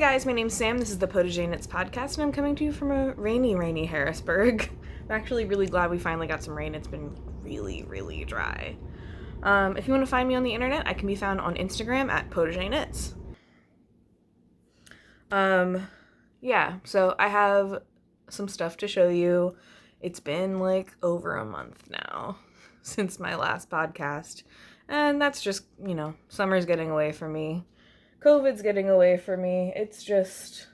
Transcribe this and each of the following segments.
guys, my name's Sam. This is the Potager podcast, and I'm coming to you from a rainy Harrisburg. I'm actually really glad we finally got some rain. It's been really dry. If you want to find me on the internet, I can be found on Instagram at Potager. Yeah, so I have some stuff to show you. It's been like over a month now since my last podcast, and that's just, summer's getting away from me. COVID's getting away from me. It's just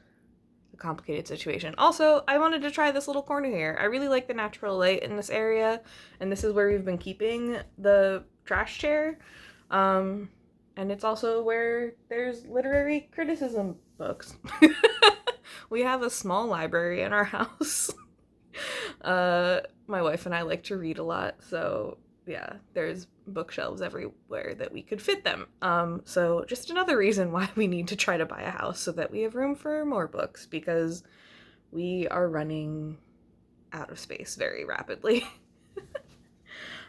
a complicated situation. Also, I wanted to try this little corner here. I really like the natural light in this area, and this is where we've been keeping the trash chair. And it's also where there's literary criticism books. We have a small library in our house. My wife and I like to read a lot, so yeah, there's bookshelves everywhere that we could fit them. So just another reason why we need to try to buy a house so that we have room for more books, because we are running out of space very rapidly.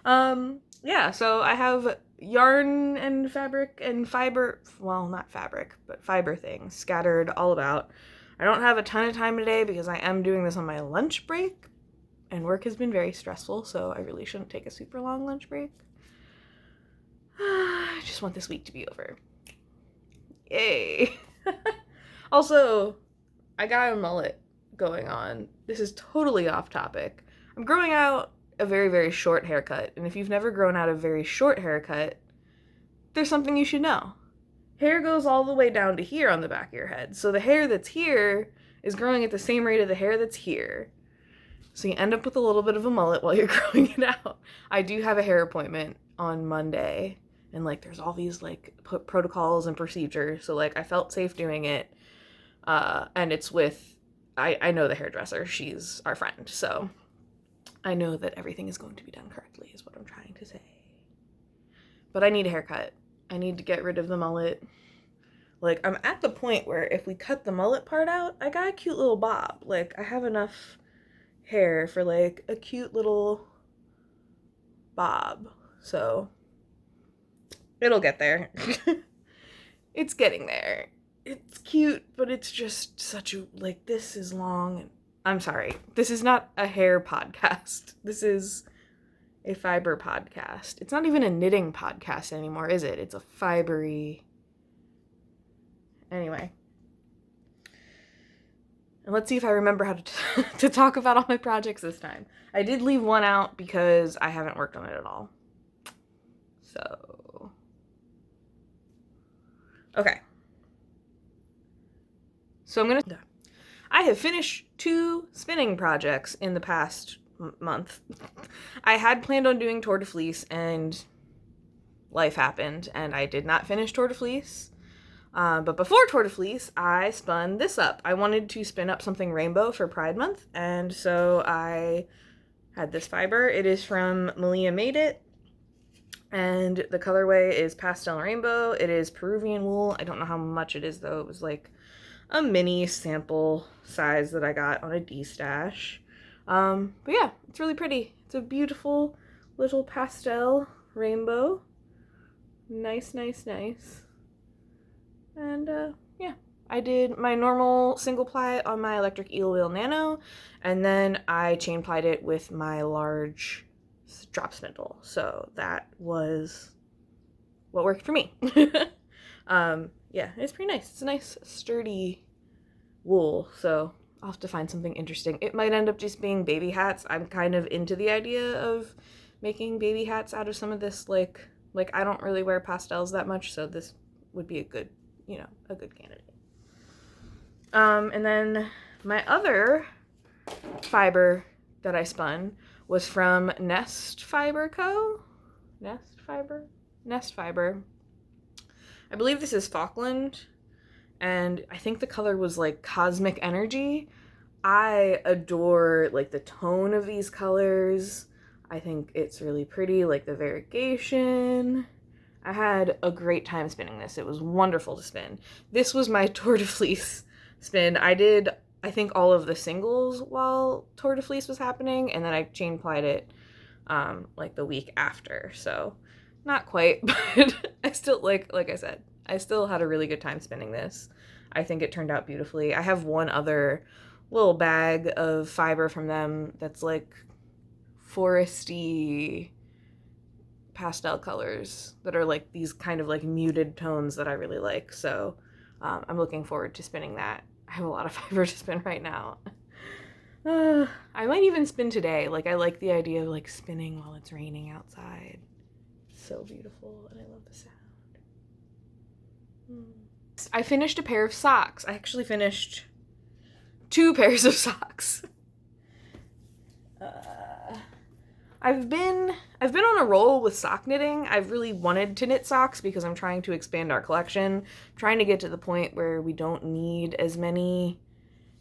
Yeah, so I have yarn and fabric and fiber, well, not fabric, but fiber things scattered all about. I don't have a ton of time today because I am doing this on my lunch break, and work has been very stressful, so I really shouldn't take a super long lunch break. I just want this week to be over. Yay. Also, I got a mullet going on. This is totally off topic. I'm growing out a very short haircut, and if you've never grown out a very short haircut, there's something you should know. Hair goes all the way down to here on the back of your head, so the hair that's here is growing at the same rate of the hair that's here. So you end up with a little bit of a mullet while you're growing it out. I do have a hair appointment on Monday, and there's all these protocols and procedures, so I felt safe doing it. And it's with, I know the hairdresser, she's our friend, so I know that everything is going to be done correctly is what I'm trying to say. But I need a haircut. I need to get rid of the mullet. I'm at the point where if we cut the mullet part out, I got a cute little bob. I have enough hair for a cute little bob. So it'll get there. It's getting there. It's cute, but it's just such a, this is long. And I'm sorry. This is not a hair podcast. This is a fiber podcast. It's not even a knitting podcast anymore, is it? It's a fibery. Anyway. And let's see if I remember how to talk about all my projects this time. I did leave one out because I haven't worked on it at all. So, okay. So I have finished 2 spinning projects in the past month. I had planned on doing Tour de Fleece, and life happened, and I did not finish Tour de Fleece. But before Tour de Fleece, I spun this up. I wanted to spin up something rainbow for Pride Month, and so I had this fiber. It is from Malia Made It, and the colorway is Pastel Rainbow. It is Peruvian wool. I don't know how much it is, though. It was a mini sample size that I got on a D-stash. But yeah, it's really pretty. It's a beautiful little pastel rainbow. Nice. And, yeah, I did my normal single ply on my electric eel wheel nano, and then I chain plied it with my large drop spindle. So that was what worked for me. Yeah, it's pretty nice. It's a nice sturdy wool, so I'll have to find something interesting. It might end up just being baby hats. I'm kind of into the idea of making baby hats out of some of this, I don't really wear pastels that much, so this would be a good candidate. And then my other fiber that I spun was from Nest Fiber Co. Nest Fiber. I believe this is Falkland, and I think the color was Cosmic Energy. I adore the tone of these colors. I think it's really pretty, the variegation. I had a great time spinning this. It was wonderful to spin. This was my Tour de Fleece spin. I did, I think, all of the singles while Tour de Fleece was happening, and then I chain plied it the week after. So not quite, but I still, like I said, I still had a really good time spinning this. I think it turned out beautifully. I have one other little bag of fiber from them that's like foresty pastel colors that are like these kind of like muted tones that I really like. So I'm looking forward to spinning that. I have a lot of fiber to spin right now. I might even spin today. Like, I like the idea of like spinning while it's raining outside. It's so beautiful, and I love the sound. I finished a pair of socks. I actually finished 2 pairs of socks. I've been on a roll with sock knitting. I've really wanted to knit socks because I'm trying to expand our collection. I'm trying to get to the point where we don't need as many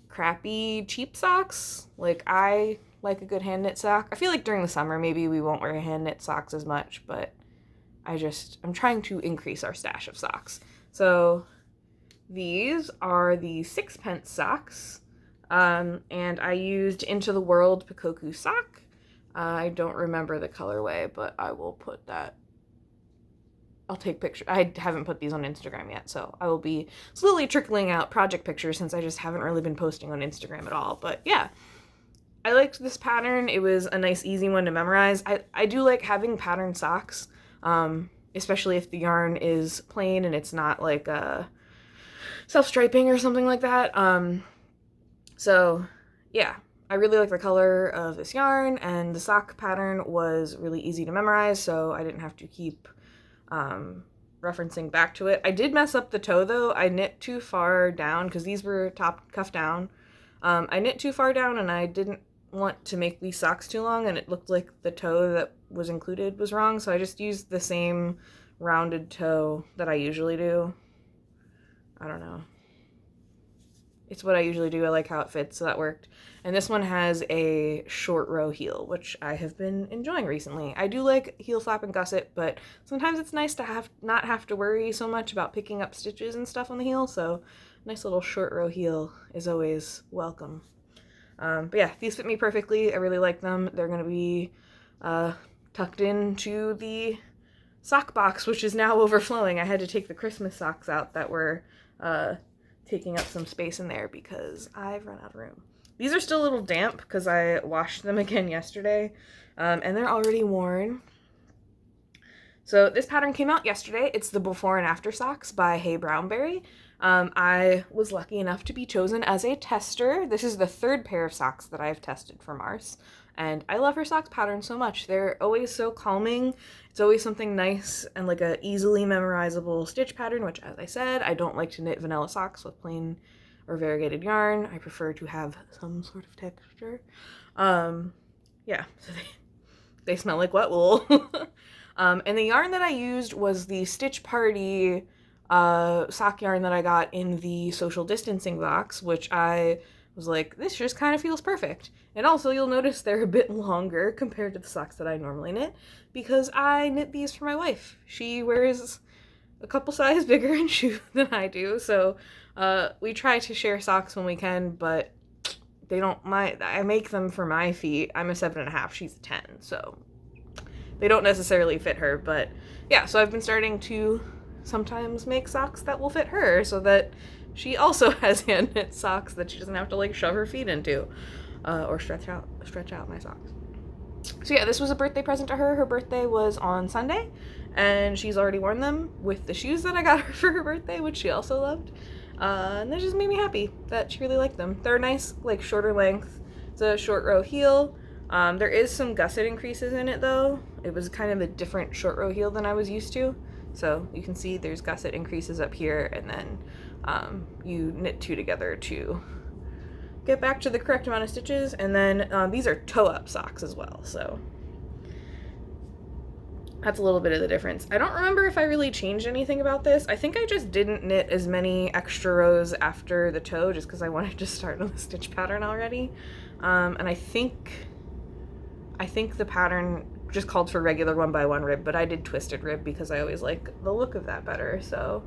crappy cheap socks. Like, I like a good hand knit sock. I feel like during the summer maybe we won't wear hand knit socks as much, but I'm trying to increase our stash of socks. So these are the 6-pence socks, and I used Into the World Pikoku sock. I don't remember the colorway, but I will put that. I'll take pictures. I haven't put these on Instagram yet, so I will be slowly trickling out project pictures since I just haven't really been posting on Instagram at all. But yeah, I liked this pattern. It was a nice, easy one to memorize. I do like having patterned socks, especially if the yarn is plain and it's not like self-striping or something like that. So yeah. I really like the color of this yarn, and the sock pattern was really easy to memorize, so I didn't have to keep referencing back to it. I did mess up the toe, though. I knit too far down, because these were top cuff down. I knit too far down, and I didn't want to make these socks too long, and it looked like the toe that was included was wrong, so I just used the same rounded toe that I usually do. I don't know. It's what I usually do. I like how it fits, so that worked. And this one has a short row heel, which I have been enjoying recently. I do like heel flap and gusset, but sometimes it's nice to not have to worry so much about picking up stitches and stuff on the heel, so a nice little short row heel is always welcome. But yeah, these fit me perfectly. I really like them. They're going to be tucked into the sock box, which is now overflowing. I had to take the Christmas socks out that were taking up some space in there because I've run out of room. These are still a little damp because I washed them again yesterday, and they're already worn. So this pattern came out yesterday. It's the Before and After Socks by Hey Brownberry. I was lucky enough to be chosen as a tester. This is the 3rd pair of socks that I've tested for Mars, and I love her socks pattern so much. They're always so calming. It's always something nice and like a easily memorizable stitch pattern, which, as I said, I don't like to knit vanilla socks with plain or variegated yarn. I prefer to have some sort of texture. Yeah, so they smell like wet wool. And the yarn that I used was the Stitch Party sock yarn that I got in the social distancing box, which I was like, this just kind of feels perfect. And also, you'll notice they're a bit longer compared to the socks that I normally knit, because I knit these for my wife. She wears a couple sizes bigger in shoe than I do, so we try to share socks when we can, but they don't I make them for my feet. I'm a 7.5, she's a 10, so they don't necessarily fit her. But yeah, so I've been starting to sometimes make socks that will fit her so that she also has hand knit socks that she doesn't have to like shove her feet into or stretch out my socks. So yeah, this was a birthday present to her. Her birthday was on Sunday, and she's already worn them with the shoes that I got her for her birthday, which she also loved. And that just made me happy that she really liked them. They're nice, like, shorter length. It's a short row heel. There is some gusset increases in it, though. It was kind of a different short row heel than I was used to. So you can see there's gusset increases up here, and then you knit 2 together to get back to the correct amount of stitches. And then these are toe-up socks as well, so that's a little bit of the difference. I don't remember if I really changed anything about this. I think I just didn't knit as many extra rows after the toe just because I wanted to start on the stitch pattern already. And I think the pattern just called for regular 1x1 rib, but I did twisted rib because I always like the look of that better. So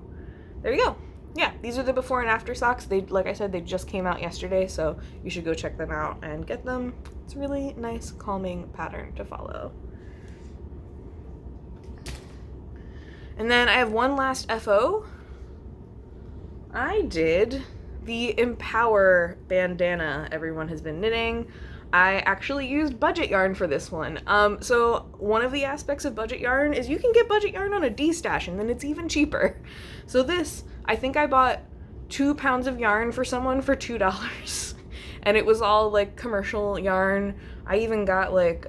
there you go. Yeah, these are the before and after socks. They, like I said, they just came out yesterday, so you should go check them out and get them. It's a really nice, calming pattern to follow. And then I have one last FO. I did the Empower bandana everyone has been knitting. I actually used budget yarn for this one. So one of the aspects of budget yarn is you can get budget yarn on a D-stash and then it's even cheaper. So this, I think I bought 2 pounds of yarn for someone for $2. And it was all like commercial yarn. I even got like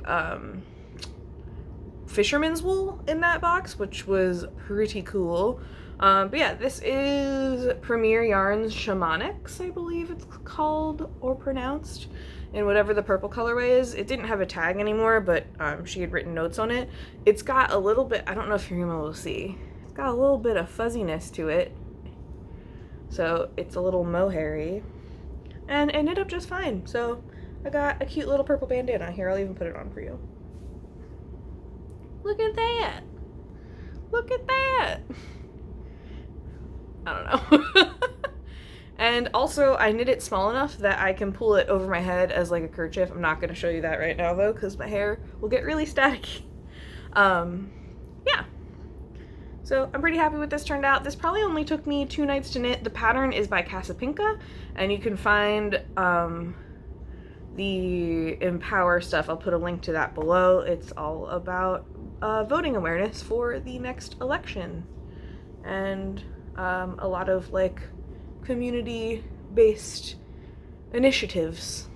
fisherman's wool in that box, which was pretty cool. But yeah, this is Premier Yarns Shamanics, I believe it's called or pronounced, in whatever the purple colorway is. It didn't have a tag anymore, but she had written notes on it. It's got a little bit, I don't know if you're gonna be able to see, it's got a little bit of fuzziness to it. So it's a little mohairy. And it knit up just fine. So I got a cute little purple bandana. Here, I'll even put it on for you. Look at that. Look at that. I don't know. And also, I knit it small enough that I can pull it over my head as like a kerchief. I'm not going to show you that right now, though, because my hair will get really staticky. Yeah. So I'm pretty happy with this turned out. This probably only took me 2 nights to knit. The pattern is by Casapinka, and you can find the Empower stuff. I'll put a link to that below. It's all about voting awareness for the next election, and a lot of like community-based initiatives.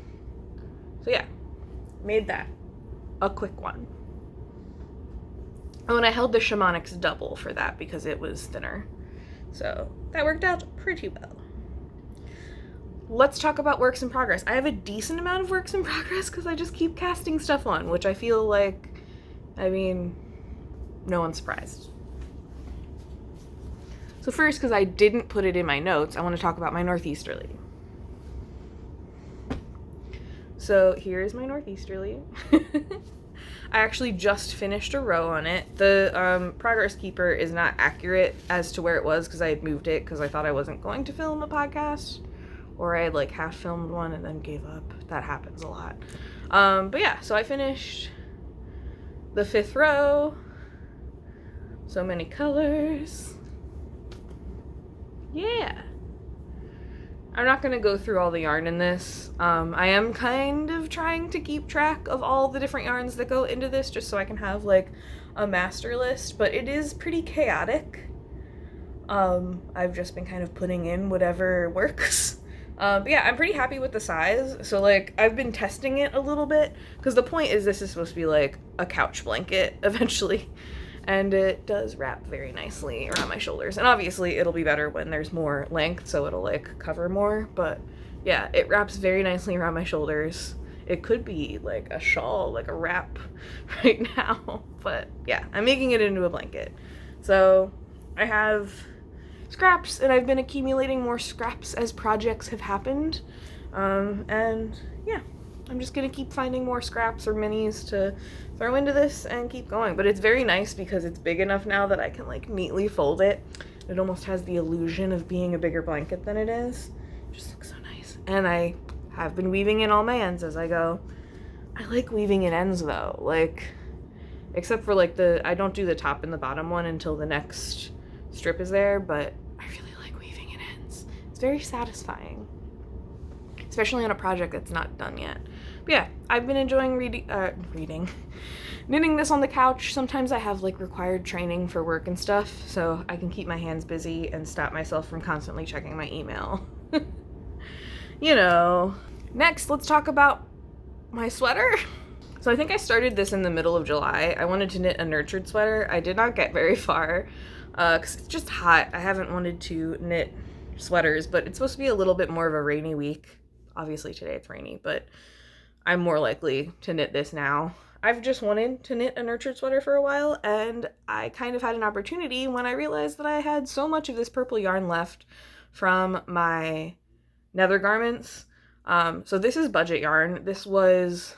So yeah, made that a quick one. Oh, and I held the Shamanics double for that because it was thinner. So that worked out pretty well. Let's talk about works in progress. I have a decent amount of works in progress because I just keep casting stuff on, which I feel like, I mean, no one's surprised. So first, because I didn't put it in my notes, I want to talk about my northeasterly. So here's my northeasterly. I actually just finished a row on it. The progress keeper is not accurate as to where it was because I had moved it because I thought I wasn't going to film a podcast, or I had like half filmed one and then gave up. That happens a lot. But yeah, so I finished the 5th row. So many colors. Yeah. I'm not going to go through all the yarn in this. I am kind of trying to keep track of all the different yarns that go into this just so I can have like a master list, but it is pretty chaotic. I've just been kind of putting in whatever works. But yeah, I'm pretty happy with the size. So like I've been testing it a little bit because the point is this is supposed to be like a couch blanket eventually. And it does wrap very nicely around my shoulders. And obviously it'll be better when there's more length, so it'll like cover more. But yeah, it wraps very nicely around my shoulders. It could be like a shawl, like a wrap right now. But yeah, I'm making it into a blanket. So I have scraps, and I've been accumulating more scraps as projects have happened. And yeah, I'm just gonna keep finding more scraps or minis to throw into this and keep going. But it's very nice because it's big enough now that I can like neatly fold it. It almost has the illusion of being a bigger blanket than it is. It just looks so nice. And I have been weaving in all my ends as I go. I like weaving in ends though, like, except for like I don't do the top and the bottom one until the next strip is there, but I really like weaving in ends. It's very satisfying, especially on a project that's not done yet. But yeah, I've been enjoying knitting this on the couch. Sometimes I have like required training for work and stuff, so I can keep my hands busy and stop myself from constantly checking my email. You know. Next, let's talk about my sweater. So I think I started this in the middle of July. I wanted to knit a nurtured sweater. I did not get very far because it's just hot. I haven't wanted to knit sweaters, but it's supposed to be a little bit more of a rainy week. Obviously today it's rainy, but I'm more likely to knit this now. I've just wanted to knit a nurtured sweater for a while, and I kind of had an opportunity when I realized that I had so much of this purple yarn left from my nether garments. So this is budget yarn. This was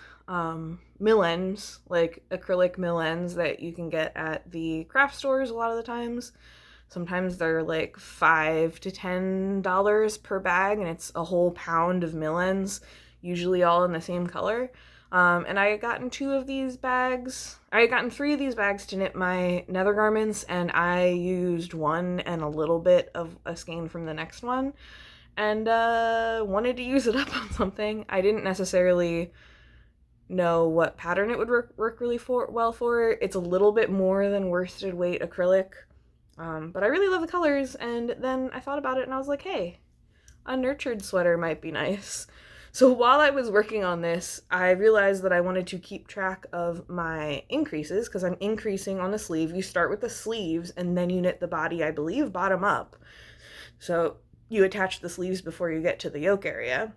mill ends, like acrylic mill ends that you can get at the craft stores a lot of the times. Sometimes they're like $5 to $10 per bag, and it's a whole pound of mill ends, usually all in the same color. And I had gotten 2 of these bags. I had gotten 3 of these bags to knit my nether garments, and I used one and a little bit of a skein from the next one, and wanted to use it up on something. I didn't necessarily know what pattern it would work really well for. It's a little bit more than worsted weight acrylic, but I really love the colors, and then I thought about it and I was like, hey, a nurtured sweater might be nice. So while I was working on this, I realized that I wanted to keep track of my increases, because I'm increasing on the sleeve. You start with the sleeves and then you knit the body, I believe, bottom up. So you attach the sleeves before you get to the yoke area.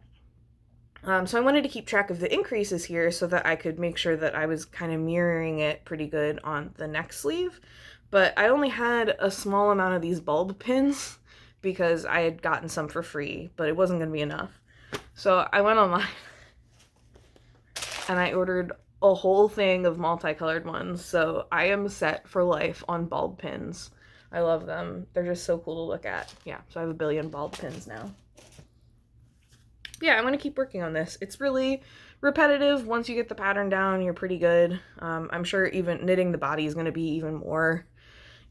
So I wanted to keep track of the increases here so that I could make sure that I was kind of mirroring it pretty good on the next sleeve. But I only had a small amount of these bulb pins because I had gotten some for free, but it wasn't going to be enough. So I went online and I ordered a whole thing of multicolored ones. So I am set for life on bulb pins. I love them. They're just so cool to look at. Yeah, so I have a billion bulb pins now. Yeah, I'm going to keep working on this. It's really repetitive. Once you get the pattern down, you're pretty good. I'm sure even knitting the body is going to be even more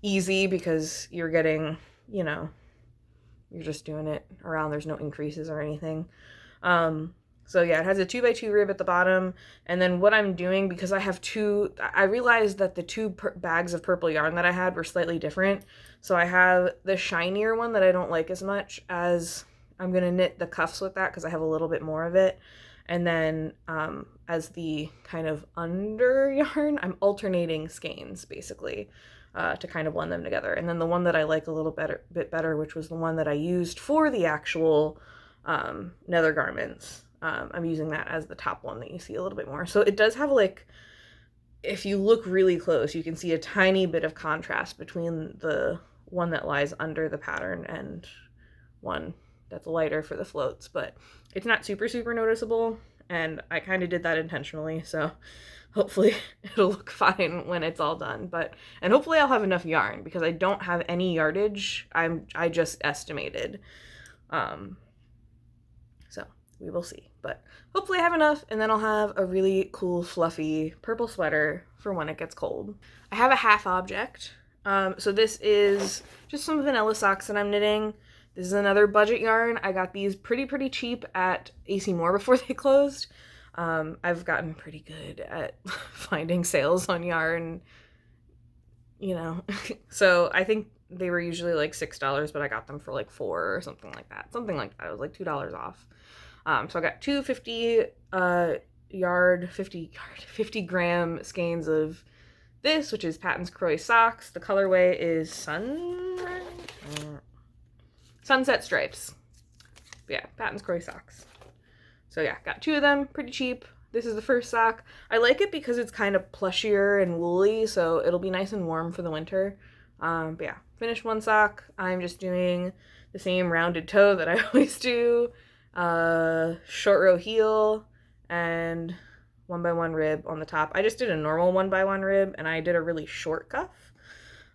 easy because you're getting, you know, you're just doing it around. There's no increases or anything. So yeah, it has a 2x2 rib at the bottom. And then what I'm doing, because I have I realized that the 2 bags of purple yarn that I had were slightly different. So I have the shinier one that I don't like as much, as I'm going to knit the cuffs with that because I have a little bit more of it. And then as the kind of under yarn, I'm alternating skeins basically to kind of blend them together. And then the one that I like a little bit better, which was the one that I used for the actual nether garments, I'm using that as the top one that you see a little bit more. So it does have, like, if you look really close, you can see a tiny bit of contrast between the one that lies under the pattern and one that's lighter for the floats, but it's not super noticeable, and I kind of did that intentionally, so hopefully it'll look fine when it's all done. And hopefully I'll have enough yarn, because I don't have any yardage. I just estimated. So we will see, but hopefully I have enough, and then I'll have a really cool fluffy purple sweater for when it gets cold. I have a half object. So this is just some vanilla socks that I'm knitting. This is another budget yarn. I got these pretty cheap at AC Moore before they closed. I've gotten pretty good at finding sales on yarn, you know. So I think they were usually like $6, but I got them for like $4 or something like that. Something like that. It was like $2 off. So I got 2 50 gram skeins of this, which is Patton's Croy socks. The colorway is Sunset Stripes. Yeah, Patton's Croy socks. So yeah, got 2 of them, pretty cheap. This is the first sock. I like it because it's kind of plushier and woolly, so it'll be nice and warm for the winter. But yeah, finished 1 sock. I'm just doing the same rounded toe that I always do. Short row heel and 1x1 rib on the top. I just did a normal 1x1 rib, and I did a really short cuff.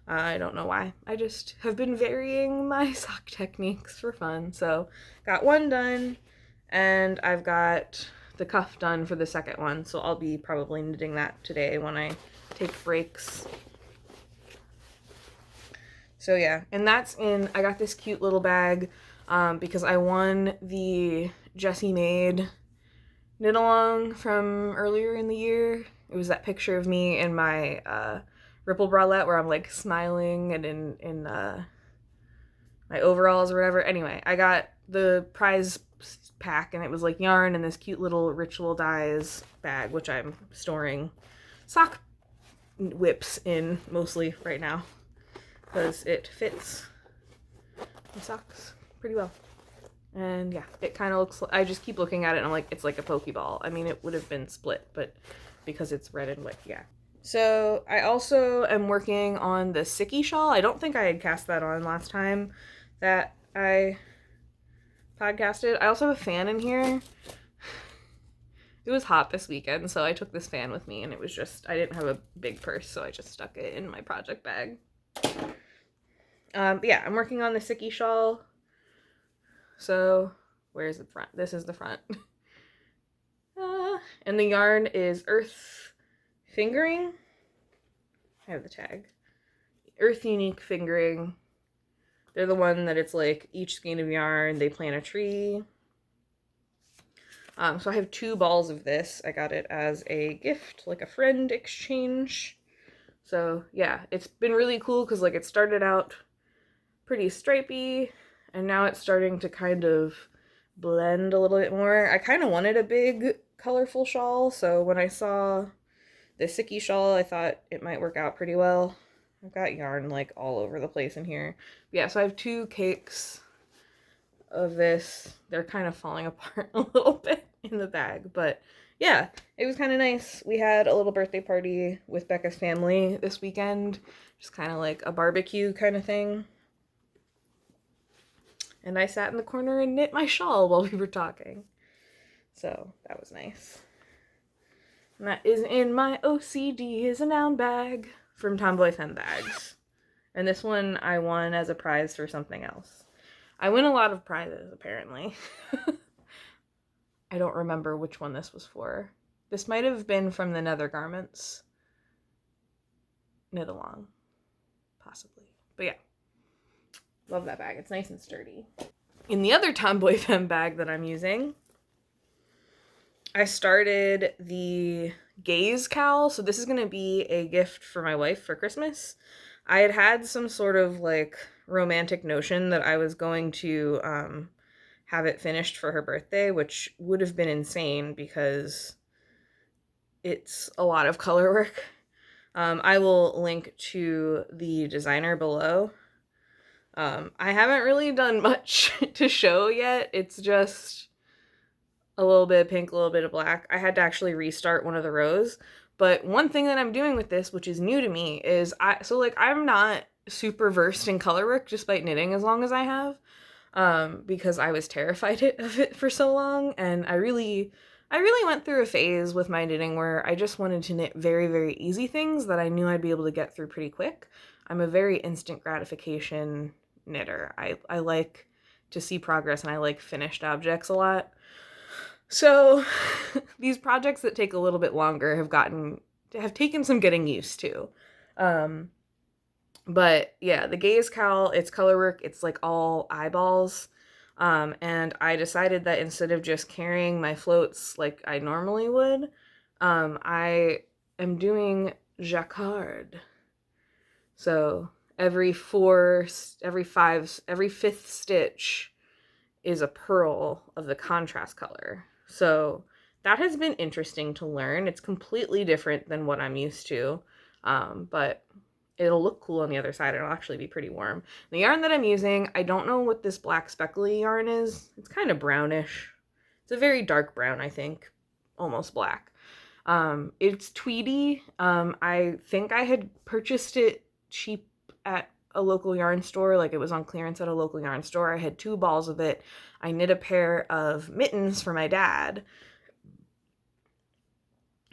I don't know why. I just have been varying my sock techniques for fun. So got 1 done, and I've got the cuff done for the second one. So I'll be probably knitting that today when I take breaks. So yeah, and I got this cute little bag because I won the Jessie Made knit along from earlier in the year. It was that picture of me in my ripple bralette where I'm like smiling and in my overalls or whatever. Anyway, I got the prize pack, and it was like yarn and this cute little Ritual Dyes bag, which I'm storing sock whips in mostly right now because it fits the socks pretty well. And yeah, it kind of looks, I just keep looking at it and I'm like, it's like a Pokeball. I mean, it would have been split, but because it's red and white, yeah. So I also am working on the Sicky shawl. I don't think I had cast that on last time that I podcasted. I also have a fan in here. It was hot this weekend, so I took this fan with me, and it was just, I didn't have a big purse, so I just stuck it in my project bag. But yeah, I'm working on the Sicky shawl. So where's the front? This is the front. And the yarn is Earth Fingering. I have the tag. Earth Unique Fingering. They're the one that it's like each skein of yarn, they plant a tree. So I have 2 balls of this. I got it as a gift, like a friend exchange. So yeah, it's been really cool because like it started out pretty stripey and now it's starting to kind of blend a little bit more. I kind of wanted a big colorful shawl, so when I saw the Sicky shawl, I thought it might work out pretty well. I've got yarn like all over the place in here. Yeah, so I have 2 cakes of this. They're kind of falling apart a little bit in the bag, but yeah, it was kind of nice. We had a little birthday party with Becca's family this weekend, just kind of like a barbecue kind of thing. And I sat in the corner and knit my shawl while we were talking. So that was nice. And that is in my OCD is a noun bag from Tomboy Femme Bags. And this one I won as a prize for something else. I win a lot of prizes, apparently. I don't remember which one this was for. This might have been from the Nether Garments knit along, possibly. But yeah, love that bag. It's nice and sturdy. In the other Tomboy Femme bag that I'm using, I started the gaze cowl. So this is going to be a gift for my wife for Christmas. I had some sort of like romantic notion that I was going to have it finished for her birthday, which would have been insane because it's a lot of color work. I will link to the designer below. I haven't really done much to show yet. It's just a little bit of pink, a little bit of black. I had to actually restart one of the rows. But one thing that I'm doing with this, which is new to me, is I'm not super versed in color work despite knitting as long as I have, because I was terrified of it for so long. And I really went through a phase with my knitting where I just wanted to knit very, very easy things that I knew I'd be able to get through pretty quick. I'm a very instant gratification knitter. I like to see progress and I like finished objects a lot. So these projects that take a little bit longer have taken some getting used to. But yeah, the gaze cowl, it's color work. It's like all eyeballs. And I decided that instead of just carrying my floats like I normally would, I am doing jacquard. So every fifth stitch is a purl of the contrast color. So that has been interesting to learn. It's completely different than what I'm used to, but it'll look cool on the other side. It'll actually be pretty warm. The yarn that I'm using, I don't know what this black speckly yarn is. It's kind of brownish. It's a very dark brown, I think, almost black. It's Tweedy. I think I had purchased it cheap at a local yarn store, like it was on clearance at a local yarn store. I had 2 balls of it. I knit a pair of mittens for my dad.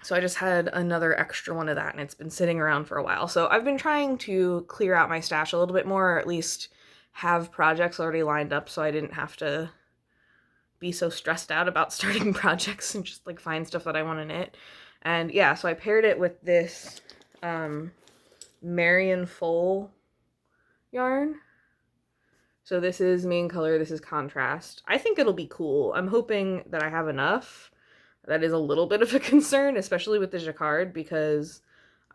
So I just had another extra one of that, and it's been sitting around for a while. So I've been trying to clear out my stash a little bit more, or at least have projects already lined up so I didn't have to be so stressed out about starting projects and just like find stuff that I want to knit. And yeah, so I paired it with this Marion Foal yarn. So this is main color, this is contrast. I think it'll be cool. I'm hoping that I have enough. That is a little bit of a concern, especially with the jacquard, because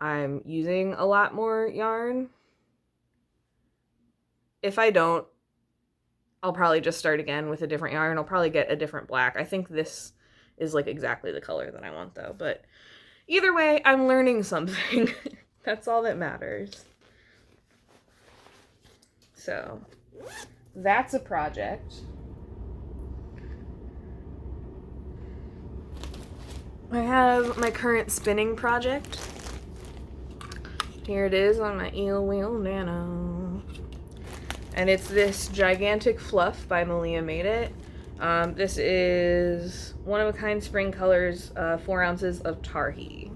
I'm using a lot more yarn. If I don't, I'll probably just start again with a different yarn. I'll probably get a different black. I think this is like exactly the color that I want though, but either way, I'm learning something. That's all that matters. So that's a project. I have my current spinning project. Here it is on my Eel Wheel Nano. And it's this gigantic fluff by Malia Made It. This is one of a kind spring colors, 4 ounces of Tarhi,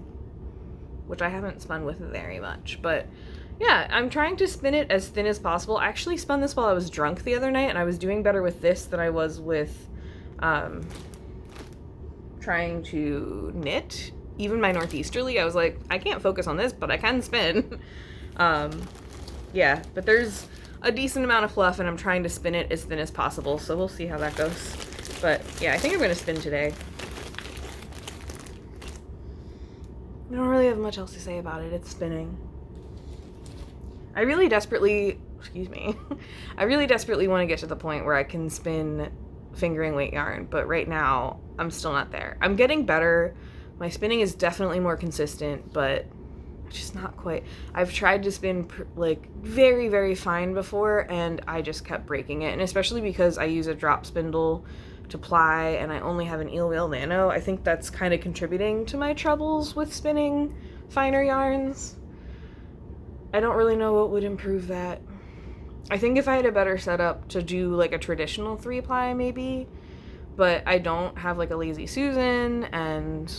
which I haven't spun with very much, but yeah, I'm trying to spin it as thin as possible. I actually spun this while I was drunk the other night, and I was doing better with this than I was with trying to knit. Even my northeasterly, I was like, I can't focus on this, but I can spin. Yeah, but there's a decent amount of fluff, and I'm trying to spin it as thin as possible, so we'll see how that goes. But yeah, I think I'm going to spin today. I don't really have much else to say about it. It's spinning. I really desperately want to get to the point where I can spin fingering weight yarn, but right now I'm still not there. I'm getting better. My spinning is definitely more consistent, but just not quite. I've tried to spin like very, very fine before, and I just kept breaking it. And especially because I use a drop spindle to ply and I only have an eel wheel nano, I think that's kind of contributing to my troubles with spinning finer yarns. I don't really know what would improve that. I think if I had a better setup to do like a traditional 3-ply maybe, but I don't have like a Lazy Susan, and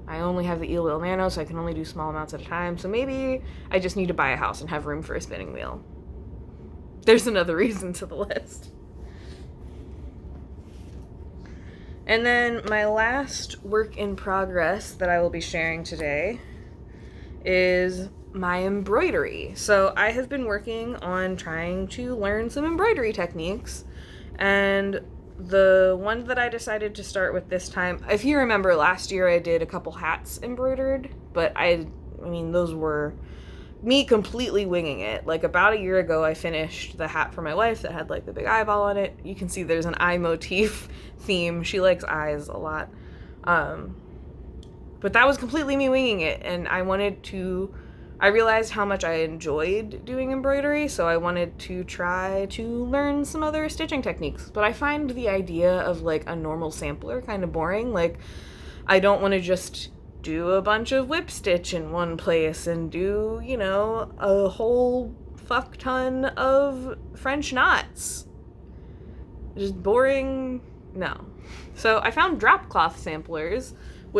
I only have the eel wheel nano, so I can only do small amounts at a time. So maybe I just need to buy a house and have room for a spinning wheel. There's another reason to the list. And then my last work in progress that I will be sharing today is my embroidery. So I have been working on trying to learn some embroidery techniques, and the one that I decided to start with this time, if you remember last year I did a couple hats embroidered, but I mean those were me completely winging it. Like about a year ago I finished the hat for my wife that had like the big eyeball on it. You can see there's an eye motif theme. She likes eyes a lot. But that was completely me winging it, and I realized how much I enjoyed doing embroidery, so I wanted to try to learn some other stitching techniques. But I find the idea of like a normal sampler kind of boring. Like, I don't want to just do a bunch of whip stitch in one place and do, you know, a whole fuck ton of French knots. Just boring. No. So I found drop cloth samplers,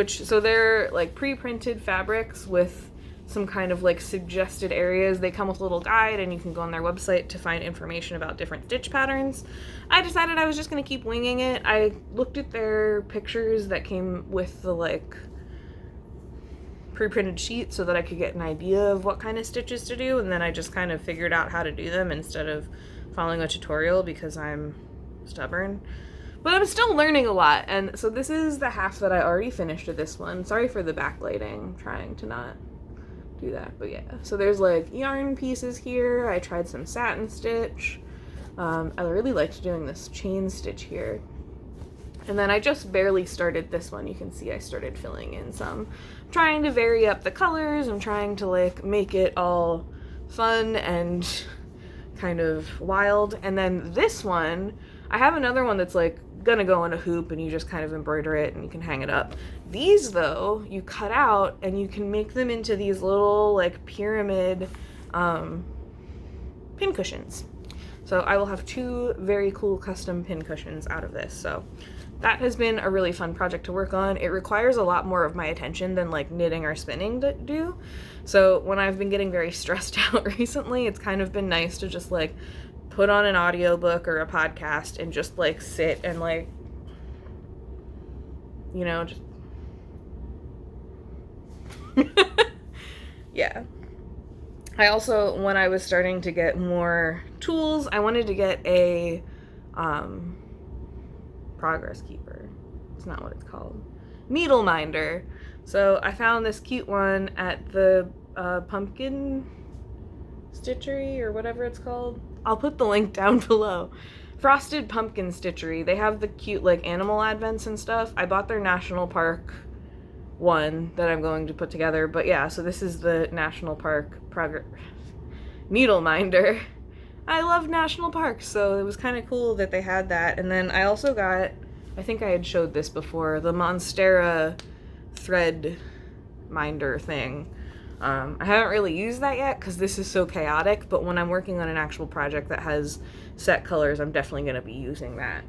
so they're like pre-printed fabrics with some kind of like suggested areas. They come with a little guide, and you can go on their website to find information about different stitch patterns. I decided I was just going to keep winging it. I looked at their pictures that came with the like pre-printed sheet so that I could get an idea of what kind of stitches to do, and then I just kind of figured out how to do them instead of following a tutorial because I'm stubborn. But I'm still learning a lot, and so this is the half that I already finished of this one. Sorry for the backlighting. I'm trying to not do that, but yeah. So there's like yarn pieces here. I tried some satin stitch. I really liked doing this chain stitch here. And then I just barely started this one. You can see I started filling in some. I'm trying to vary up the colors. I'm trying to like make it all fun and kind of wild. And then this one, I have another one that's like gonna go in a hoop and you just kind of embroider it and you can hang it up. These though, you cut out and you can make them into these little like pyramid pin cushions. So I will have 2 very cool custom pin cushions out of this. So that has been a really fun project to work on. It requires a lot more of my attention than like knitting or spinning do. So when I've been getting very stressed out recently, it's kind of been nice to just like put on an audiobook or a podcast and just like sit and like, you know, just yeah. I also, when I was starting to get more tools, I wanted to get a progress keeper. It's not what it's called. Needle minder. So I found this cute one at the pumpkin stitchery or whatever it's called. I'll put the link down below. Frosted Pumpkin Stitchery. They have the cute like animal advents and stuff. I bought their National Park one that I'm going to put together. But yeah, so this is the National Park needle minder. I love national parks, so it was kind of cool that they had that. And then I also got, I think I had showed this before, the Monstera thread minder thing. I haven't really used that yet because this is so chaotic, but when I'm working on an actual project that has set colors, I'm definitely going to be using that.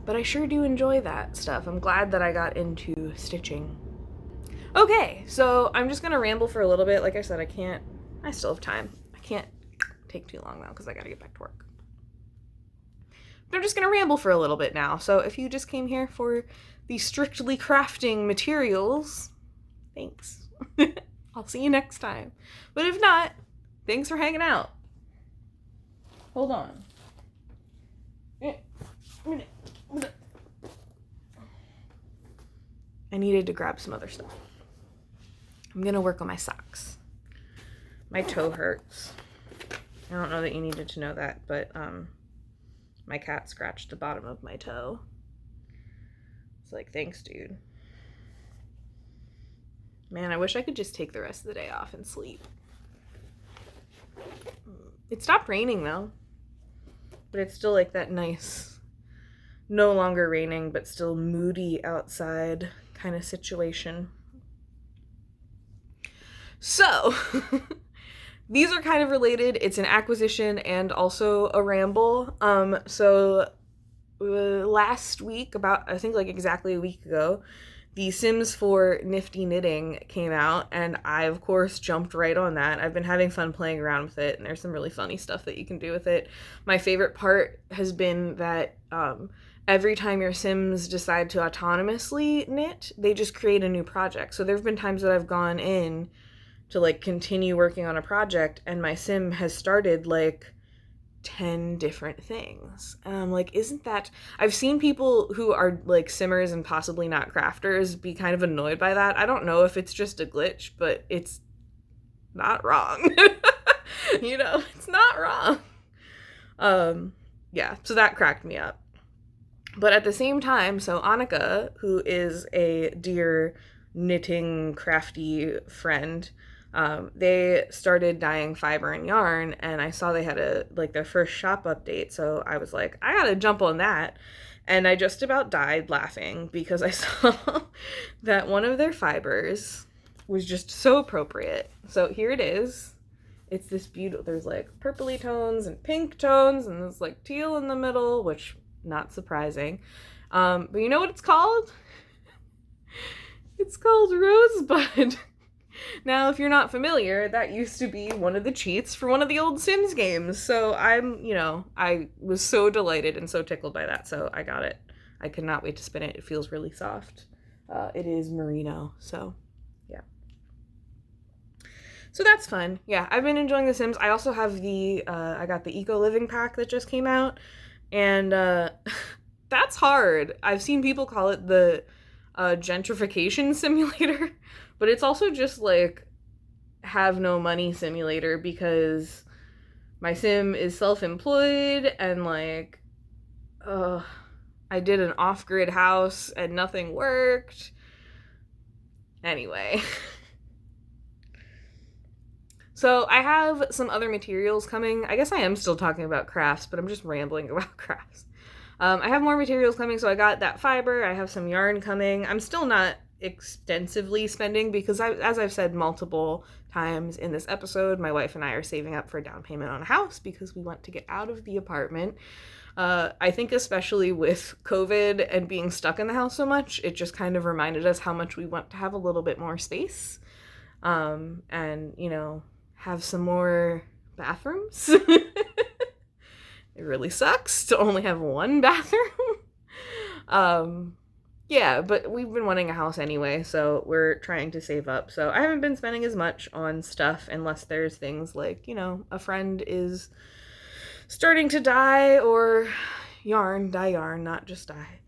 But I sure do enjoy that stuff. I'm glad that I got into stitching. Okay, so I'm just going to ramble for a little bit. Like I said, I still have time. I can't take too long though because I got to get back to work. I'm just going to ramble for a little bit now. So if you just came here for the strictly crafting materials, thanks. I'll see you next time. But if not, thanks for hanging out. Hold on. I needed to grab some other stuff. I'm going to work on my socks. My toe hurts. I don't know that you needed to know that, but my cat scratched the bottom of my toe. It's like, thanks, dude. Man, I wish I could just take the rest of the day off and sleep. It stopped raining, though. But it's still like that nice, no longer raining, but still moody outside kind of situation. So, these are kind of related. It's an acquisition and also a ramble. Last week, I think like exactly a week ago, the Sims 4 Nifty Knitting came out, and I, of course, jumped right on that. I've been having fun playing around with it, and there's some really funny stuff that you can do with it. My favorite part has been that every time your Sims decide to autonomously knit, they just create a new project. So there have been times that I've gone in to, like, continue working on a project, and my Sim has started, like, 10 different things. And I'm like, isn't that... I've seen people who are, like, simmers and possibly not crafters be kind of annoyed by that. I don't know if it's just a glitch, but it's not wrong. You know, it's not wrong. Yeah, so that cracked me up. But at the same time, so Annika, who is a dear knitting crafty friend, they started dyeing fiber and yarn, and I saw they had their first shop update, so I was like, I gotta jump on that. And I just about died laughing because I saw that one of their fibers was just so appropriate. So here it is. It's this beautiful, there's like purpley tones and pink tones, and there's like teal in the middle, which not surprising. But you know what it's called? It's called Rosebud. Now, if you're not familiar, that used to be one of the cheats for one of the old Sims games. So I was so delighted and so tickled by that. So I got it. I cannot wait to spin it. It feels really soft. It is merino. So yeah. So that's fun. Yeah, I've been enjoying The Sims. I also have I got the Eco Living Pack that just came out. And that's hard. I've seen people call it the gentrification simulator. But it's also just, like, have no money simulator because my Sim is self-employed and, like, I did an off-grid house and nothing worked. Anyway. So I have some other materials coming. I guess I am still talking about crafts, but I'm just rambling about crafts. I have more materials coming, so I got that fiber. I have some yarn coming. I'm still not extensively spending because as I've said multiple times in this episode, my wife and I are saving up for a down payment on a house because we want to get out of the apartment. I think especially with COVID and being stuck in the house so much, it just kind of reminded us how much we want to have a little bit more space, and, you know, have some more bathrooms. It really sucks to only have one bathroom. Yeah, but we've been wanting a house anyway, so we're trying to save up. So I haven't been spending as much on stuff unless there's things like, you know, a friend is starting to dye or dye yarn, not just dye.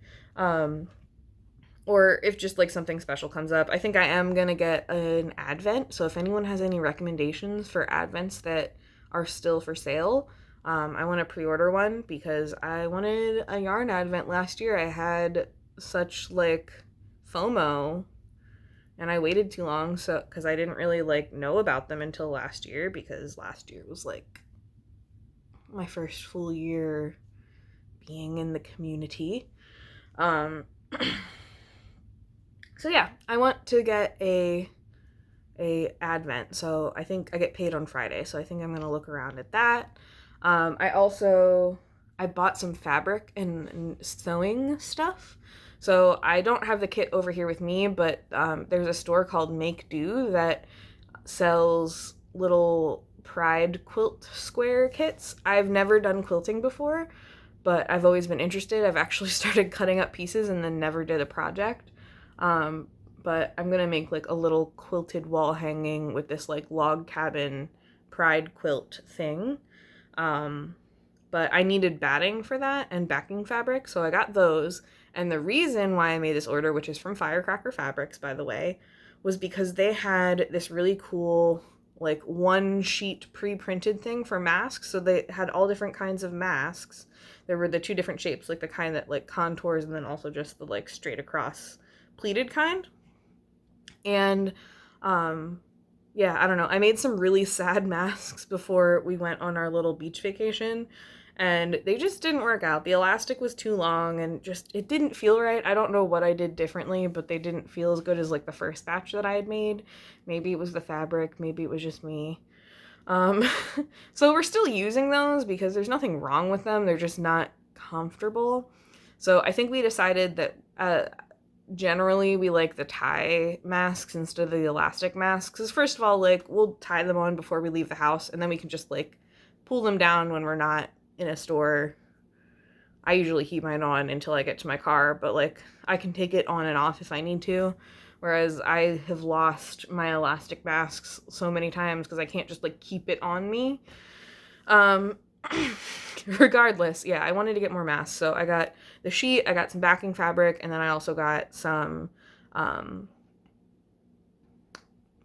Or if just like something special comes up. I think I am going to get an advent. So if anyone has any recommendations for advents that are still for sale, I want to pre-order one because I wanted a yarn advent last year. I had such like FOMO and I waited too long because I didn't really like know about them until last year because last year was like my first full year being in the community. So yeah, I want to get a advent. So I think I get paid on Friday, so I think I'm gonna look around at that. I bought some fabric and sewing stuff. So I don't have the kit over here with me, but there's a store called Make Do that sells little pride quilt square kits. I've never done quilting before, but I've always been interested. I've actually started cutting up pieces and then never did a project. But I'm gonna make like a little quilted wall hanging with this like log cabin pride quilt thing. But I needed batting for that and backing fabric, so I got those. And the reason why I made this order, which is from Firecracker Fabrics, by the way, was because they had this really cool like one sheet pre-printed thing for masks. So they had all different kinds of masks. There were the two different shapes, like the kind that like contours and then also just the like straight across pleated kind. And yeah, I don't know. I made some really sad masks before we went on our little beach vacation, and they just didn't work out. The elastic was too long and just, it didn't feel right. I don't know what I did differently, but they didn't feel as good as like the first batch that I had made. Maybe it was the fabric, maybe it was just me. So we're still using those because there's nothing wrong with them. They're just not comfortable. So I think we decided that generally we like the tie masks instead of the elastic masks. Because first of all, like, we'll tie them on before we leave the house, and then we can just like pull them down when we're not in a store. I usually keep mine on until I get to my car, but like I can take it on and off if I need to. Whereas I have lost my elastic masks so many times because I can't just like keep it on me. Regardless, yeah, I wanted to get more masks, so I got the sheet, I got some backing fabric, and then I also got some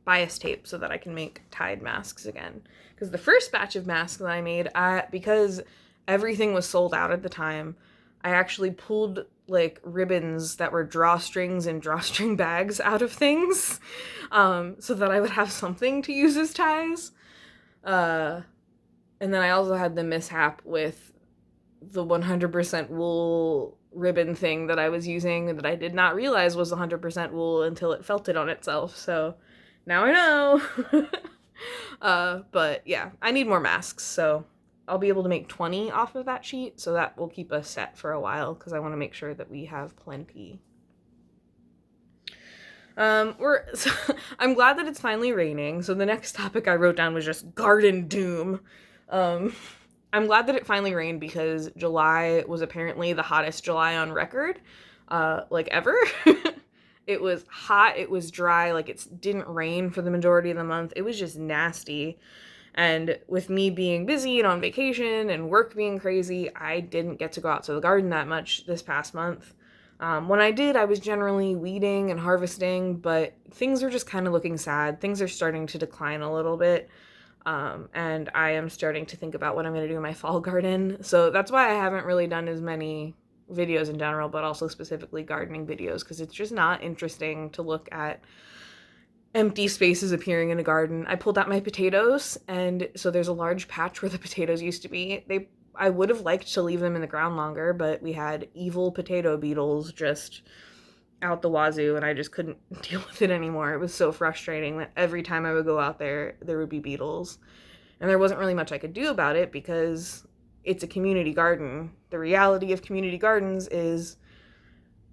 bias tape so that I can make tied masks again. Because the first batch of masks that I made, because everything was sold out at the time, I actually pulled like ribbons that were drawstrings and drawstring bags out of things, so that I would have something to use as ties. And then I also had the mishap with the 100% wool ribbon thing that I was using that I did not realize was 100% wool until it felt it on itself. So now I know. But yeah, I need more masks, so I'll be able to make 20 off of that sheet, so that will keep us set for a while because I want to make sure that we have plenty. I'm glad that it's finally raining. So the next topic I wrote down was just garden doom. I'm glad that it finally rained because July was apparently the hottest July on record, like ever. It was hot, it was dry, like it didn't rain for the majority of the month. It was just nasty. And with me being busy and on vacation and work being crazy, I didn't get to go out to the garden that much this past month. When I did, I was generally weeding and harvesting, but things are just kind of looking sad. Things are starting to decline a little bit. And I am starting to think about what I'm going to do in my fall garden. So that's why I haven't really done as many videos in general, but also specifically gardening videos, because it's just not interesting to look at empty spaces appearing in a garden. I pulled out my potatoes, and so there's a large patch where the potatoes used to be. I would have liked to leave them in the ground longer, but we had evil potato beetles just out the wazoo, and I just couldn't deal with it anymore. It was so frustrating that every time I would go out there would be beetles. And there wasn't really much I could do about it because it's a community garden. The reality of community gardens is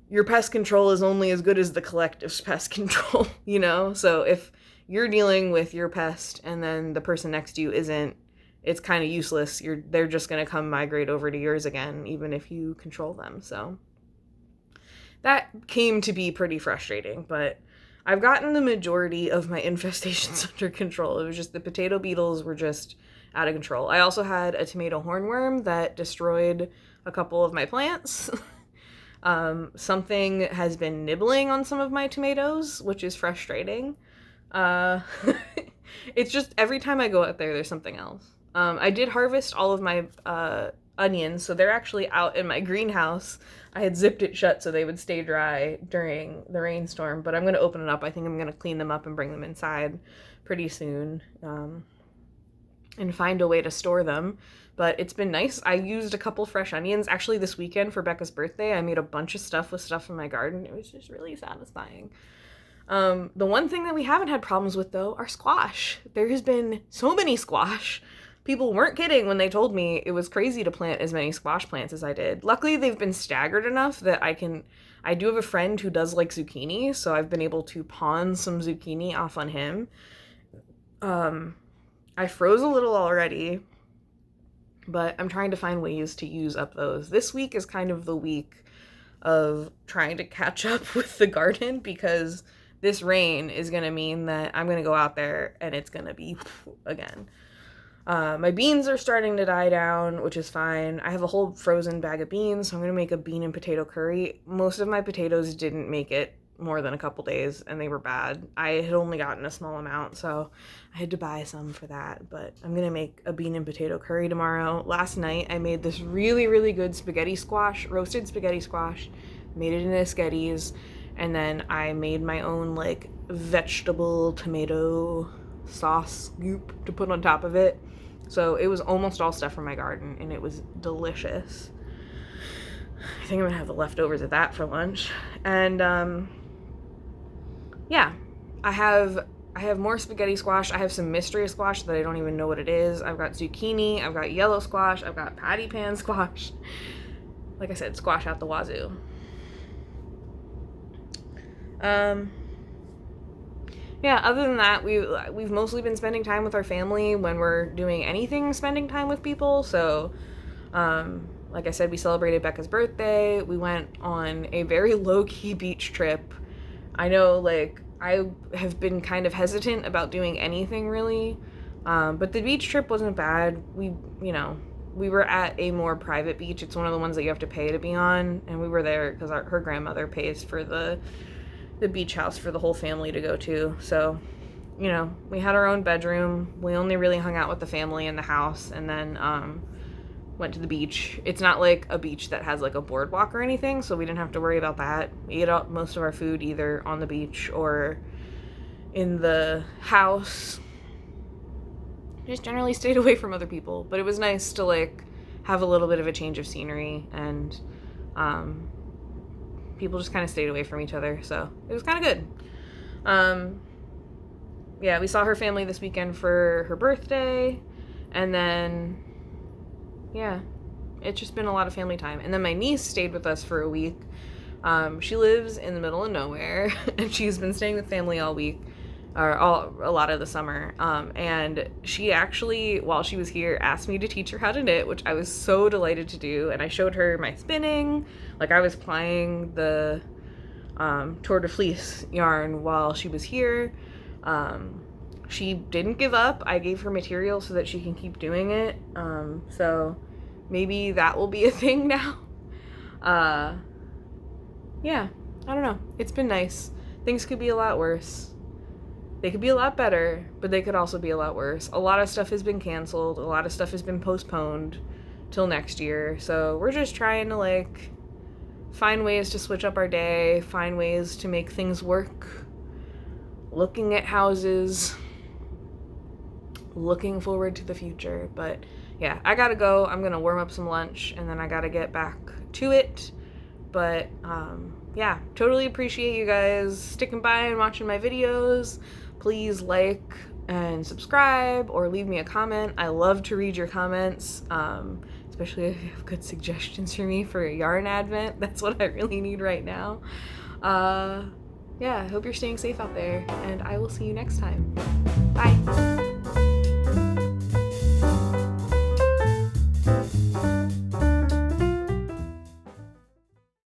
your pest control is only as good as the collective's pest control, you know? So if you're dealing with your pest and then the person next to you isn't, it's kind of useless. They're just going to come migrate over to yours again, even if you control them. So that came to be pretty frustrating, but I've gotten the majority of my infestations under control. It was just the potato beetles were just out of control. I also had a tomato hornworm that destroyed a couple of my plants. Something has been nibbling on some of my tomatoes, which is frustrating. It's just every time I go out there's something else. I did harvest all of my onions, so they're actually out in my greenhouse. I had zipped it shut so they would stay dry during the rainstorm, but I'm going to open it up. I think I'm going to clean them up and bring them inside pretty soon, and find a way to store them. But it's been nice. I used a couple fresh onions. Actually, this weekend for Becca's birthday, I made a bunch of stuff with stuff from my garden. It was just really satisfying. The one thing that we haven't had problems with, though, are squash. There has been so many squash. People weren't kidding when they told me it was crazy to plant as many squash plants as I did. Luckily, they've been staggered enough that I do have a friend who does like zucchini, so I've been able to pawn some zucchini off on him. I froze a little already. but I'm trying to find ways to use up those. This week is kind of the week of trying to catch up with the garden, because this rain is going to mean that I'm going to go out there and it's going to be again. My beans are starting to die down, which is fine. I have a whole frozen bag of beans, so I'm going to make a bean and potato curry. Most of my potatoes didn't make it more than a couple days, and they were bad. I had only gotten a small amount, so I had to buy some for that, but I'm going to make a bean and potato curry tomorrow. Last night, I made this really, really good spaghetti squash, roasted spaghetti squash, made it into sketties, and then I made my own, like, vegetable tomato sauce goop to put on top of it. So it was almost all stuff from my garden, and it was delicious. I think I'm gonna have the leftovers of that for lunch. And yeah, I have more spaghetti squash. I have some mystery squash that I don't even know what it is. I've got zucchini, I've got yellow squash, I've got patty pan squash. Like I said, squash out the wazoo. Yeah, other than that, we've mostly been spending time with our family when we're doing anything, spending time with people. So, like I said, we celebrated Becca's birthday. We went on a very low-key beach trip. I know, like, I have been kind of hesitant about doing anything really, but the beach trip wasn't bad. We were at a more private beach. It's one of the ones that you have to pay to be on, and we were there because her grandmother pays for the beach house for the whole family to go to. So, we had our own bedroom. We only really hung out with the family in the house, and then went to the beach. It's not like a beach that has like a boardwalk or anything, so we didn't have to worry about that. We ate up most of our food either on the beach or in the house. Just generally stayed away from other people, but it was nice to like have a little bit of a change of scenery, and people just kind of stayed away from each other, so it was kind of good. Yeah, we saw her family this weekend for her birthday, and then, yeah, it's just been a lot of family time. And then my niece stayed with us for a week. She lives in the middle of nowhere, and she's been staying with family all week, or a lot of the summer. And she actually, while she was here, asked me to teach her how to knit, which I was so delighted to do. And I showed her my spinning, like I was plying the Tour de Fleece yarn while she was here. She didn't give up. I gave her material so that she can keep doing it. So maybe that will be a thing now. Yeah, I don't know. It's been nice. Things could be a lot worse. They could be a lot better, but they could also be a lot worse. A lot of stuff has been canceled. A lot of stuff has been postponed till next year. So we're just trying to like find ways to switch up our day, find ways to make things work, looking at houses, looking forward to the future. But yeah, I gotta go. I'm gonna warm up some lunch, and then I gotta get back to it. But yeah, totally appreciate you guys sticking by and watching my videos. Please like and subscribe or leave me a comment. I love to read your comments, especially if you have good suggestions for me for a yarn advent. That's what I really need right now. Yeah, I hope you're staying safe out there, and I will see you next time. Bye.